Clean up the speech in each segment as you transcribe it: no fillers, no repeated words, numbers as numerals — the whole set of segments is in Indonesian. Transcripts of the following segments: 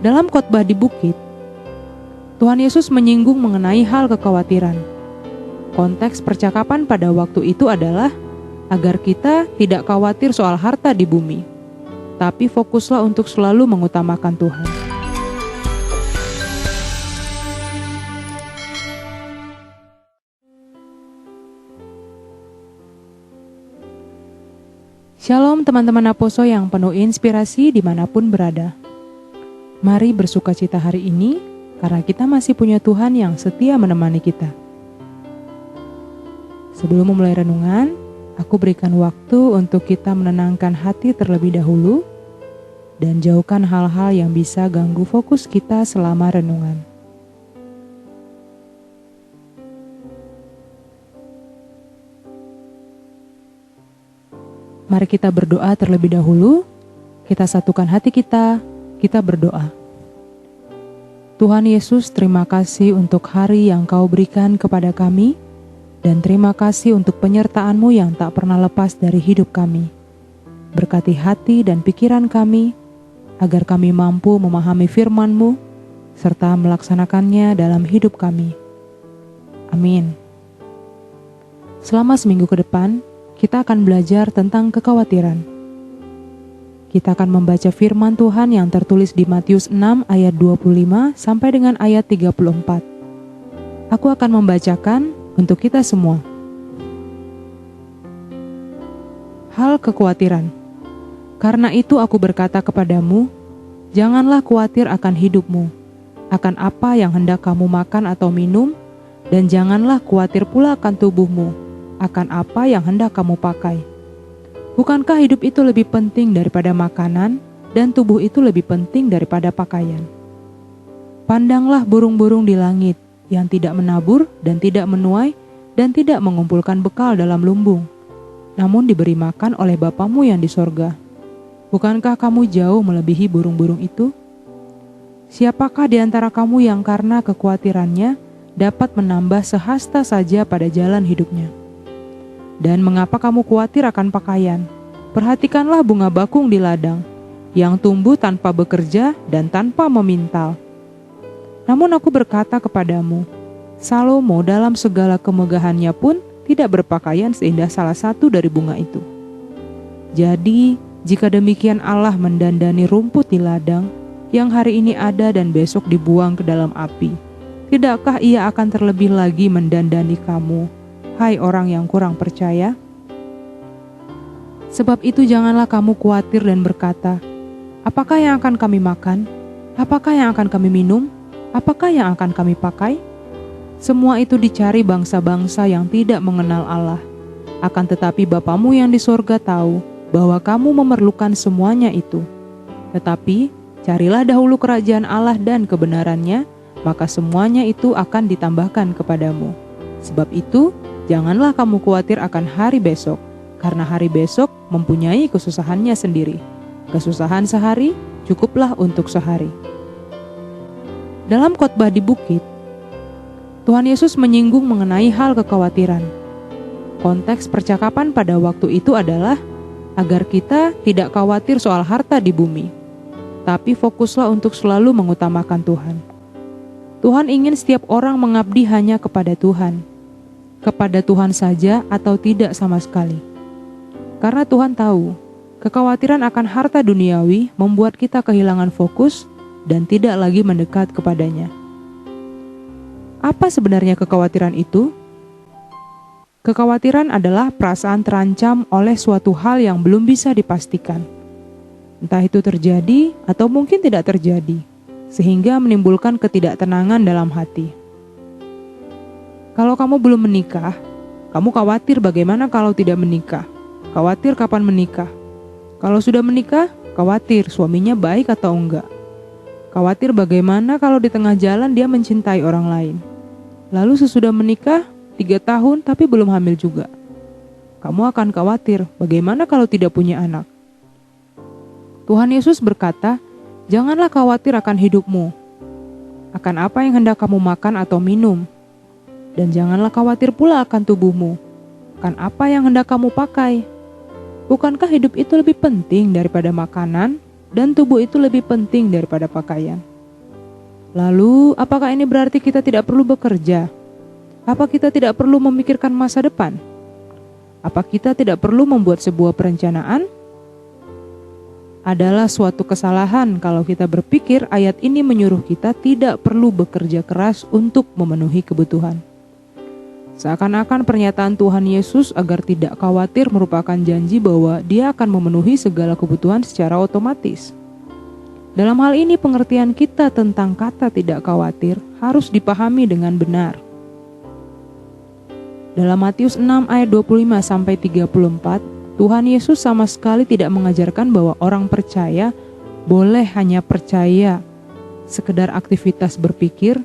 Dalam khotbah di bukit, Tuhan Yesus menyinggung mengenai hal kekhawatiran. Konteks percakapan pada waktu itu adalah agar kita tidak khawatir soal harta di bumi, tapi fokuslah untuk selalu mengutamakan Tuhan. Shalom teman-teman Aposo yang penuh inspirasi dimanapun berada. Mari bersukacita hari ini karena kita masih punya Tuhan yang setia menemani kita. Sebelum memulai renungan, aku berikan waktu untuk kita menenangkan hati terlebih dahulu dan jauhkan hal-hal yang bisa ganggu fokus kita selama renungan. Mari kita berdoa terlebih dahulu. Kita satukan hati kita berdoa. Tuhan Yesus, terima kasih untuk hari yang Kau berikan kepada kami, dan terima kasih untuk penyertaan-Mu yang tak pernah lepas dari hidup kami. Berkati hati dan pikiran kami, agar kami mampu memahami firman-Mu, serta melaksanakannya dalam hidup kami. Amin. Selama seminggu ke depan, kita akan belajar tentang kekhawatiran. Kita akan membaca firman Tuhan yang tertulis di Matius 6 ayat 25 sampai dengan ayat 34. Aku akan membacakan untuk kita semua. Hal kekhawatiran. Karena itu aku berkata kepadamu, janganlah khawatir akan hidupmu, akan apa yang hendak kamu makan atau minum, dan janganlah khawatir pula akan tubuhmu, akan apa yang hendak kamu pakai. Bukankah hidup itu lebih penting daripada makanan, dan tubuh itu lebih penting daripada pakaian? Pandanglah burung-burung di langit, yang tidak menabur dan tidak menuai, dan tidak mengumpulkan bekal dalam lumbung, namun diberi makan oleh Bapamu yang di sorga. Bukankah kamu jauh melebihi burung-burung itu? Siapakah di antara kamu yang karena kekhawatirannya dapat menambah sehasta saja pada jalan hidupnya? Dan mengapa kamu khawatir akan pakaian? Perhatikanlah bunga bakung di ladang, yang tumbuh tanpa bekerja dan tanpa memintal. Namun aku berkata kepadamu, Salomo dalam segala kemegahannya pun tidak berpakaian seindah salah satu dari bunga itu. Jadi, jika demikian Allah mendandani rumput di ladang, yang hari ini ada dan besok dibuang ke dalam api, tidakkah Ia akan terlebih lagi mendandani kamu, hai orang yang kurang percaya? Sebab itu janganlah kamu khawatir dan berkata, apakah yang akan kami makan? Apakah yang akan kami minum? Apakah yang akan kami pakai? Semua itu dicari bangsa-bangsa yang tidak mengenal Allah. Akan tetapi Bapamu yang di sorga tahu bahwa kamu memerlukan semuanya itu. Tetapi carilah dahulu kerajaan Allah dan kebenarannya, maka semuanya itu akan ditambahkan kepadamu. Sebab itu, janganlah kamu khawatir akan hari besok, karena hari besok mempunyai kesusahannya sendiri. Kesusahan sehari cukuplah untuk sehari. Dalam khotbah di bukit, Tuhan Yesus menyinggung mengenai hal kekhawatiran. Konteks percakapan pada waktu itu adalah agar kita tidak khawatir soal harta di bumi, tapi fokuslah untuk selalu mengutamakan Tuhan. Tuhan ingin setiap orang mengabdi hanya kepada Tuhan. Kepada Tuhan saja atau tidak sama sekali. Karena Tuhan tahu, kekhawatiran akan harta duniawi membuat kita kehilangan fokus dan tidak lagi mendekat kepadanya. Apa sebenarnya kekhawatiran itu? Kekhawatiran adalah perasaan terancam oleh suatu hal yang belum bisa dipastikan. Entah itu terjadi atau mungkin tidak terjadi, sehingga menimbulkan ketidaktenangan dalam hati. Kalau kamu belum menikah, kamu khawatir bagaimana kalau tidak menikah, khawatir kapan menikah. Kalau sudah menikah, khawatir suaminya baik atau enggak. Khawatir bagaimana kalau di tengah jalan dia mencintai orang lain. Lalu sesudah menikah, 3 tahun tapi belum hamil juga. Kamu akan khawatir bagaimana kalau tidak punya anak. Tuhan Yesus berkata, janganlah khawatir akan hidupmu, akan apa yang hendak kamu makan atau minum. Dan janganlah khawatir pula akan tubuhmu, akan apa yang hendak kamu pakai. Bukankah hidup itu lebih penting daripada makanan, dan tubuh itu lebih penting daripada pakaian? Lalu, apakah ini berarti kita tidak perlu bekerja? Apa kita tidak perlu memikirkan masa depan? Apa kita tidak perlu membuat sebuah perencanaan? Adalah suatu kesalahan kalau kita berpikir ayat ini menyuruh kita tidak perlu bekerja keras untuk memenuhi kebutuhan. Seakan-akan pernyataan Tuhan Yesus agar tidak khawatir merupakan janji bahwa Dia akan memenuhi segala kebutuhan secara otomatis. Dalam hal ini pengertian kita tentang kata tidak khawatir harus dipahami dengan benar. Dalam Matius 6 ayat 25-34, Tuhan Yesus sama sekali tidak mengajarkan bahwa orang percaya boleh hanya percaya sekedar aktivitas berpikir,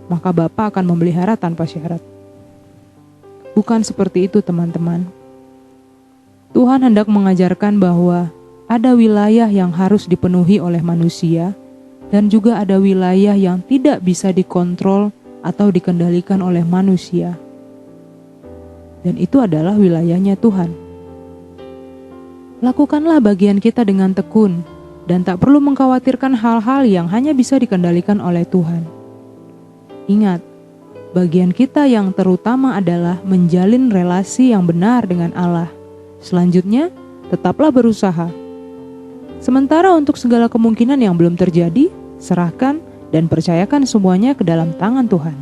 maka Bapa akan memelihara tanpa syarat. Bukan seperti itu, teman-teman. Tuhan hendak mengajarkan bahwa ada wilayah yang harus dipenuhi oleh manusia, dan juga ada wilayah yang tidak bisa dikontrol atau dikendalikan oleh manusia. Dan itu adalah wilayahnya Tuhan. Lakukanlah bagian kita dengan tekun, dan tak perlu mengkhawatirkan hal-hal yang hanya bisa dikendalikan oleh Tuhan. Ingat, bagian kita yang terutama adalah menjalin relasi yang benar dengan Allah. Selanjutnya, tetaplah berusaha. Sementara untuk segala kemungkinan yang belum terjadi, serahkan dan percayakan semuanya ke dalam tangan Tuhan.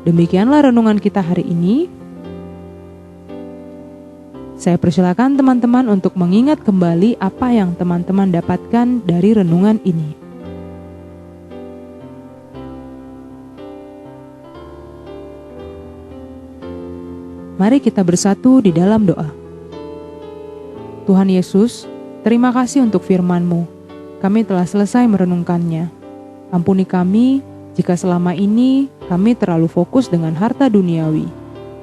Demikianlah renungan kita hari ini. Saya persilakan teman-teman untuk mengingat kembali apa yang teman-teman dapatkan dari renungan ini. Mari kita bersatu di dalam doa. Tuhan Yesus, terima kasih untuk firman-Mu. Kami telah selesai merenungkannya. Ampuni kami jika selama ini kami terlalu fokus dengan harta duniawi.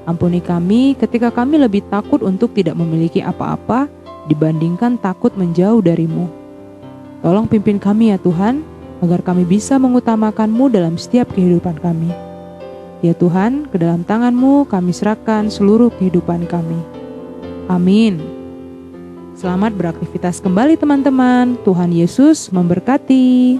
Ampuni kami ketika kami lebih takut untuk tidak memiliki apa-apa dibandingkan takut menjauh dari-Mu. Tolong pimpin kami ya Tuhan, agar kami bisa mengutamakan-Mu dalam setiap kehidupan kami. Ya Tuhan, ke dalam tangan-Mu kami serahkan seluruh kehidupan kami. Amin. Selamat beraktivitas kembali teman-teman. Tuhan Yesus memberkati.